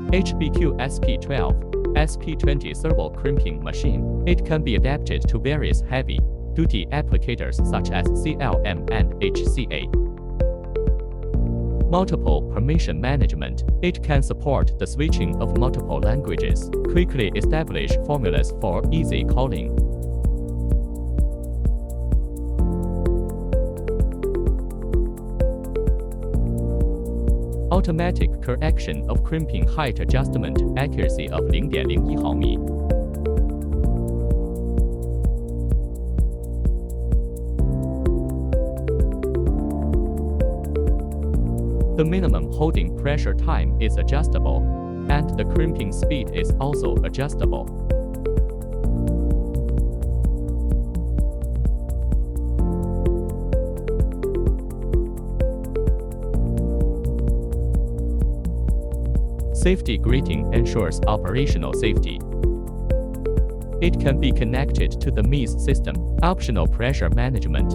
HBQ-SP12, SP20Servo crimping machine. It can be adapted to various heavy-duty applicators such as CLM and HCA. Multiple permission management. It can support the switching of multiple languages, quickly establish formulas for easy calling. Automatic correction of crimping height adjustment, accuracy of 0.01毫米。The minimum holding pressure time is adjustable, and the crimping speed is also adjustable. Safety grating ensures operational safety. It can be connected to the MES system, optional pressure management.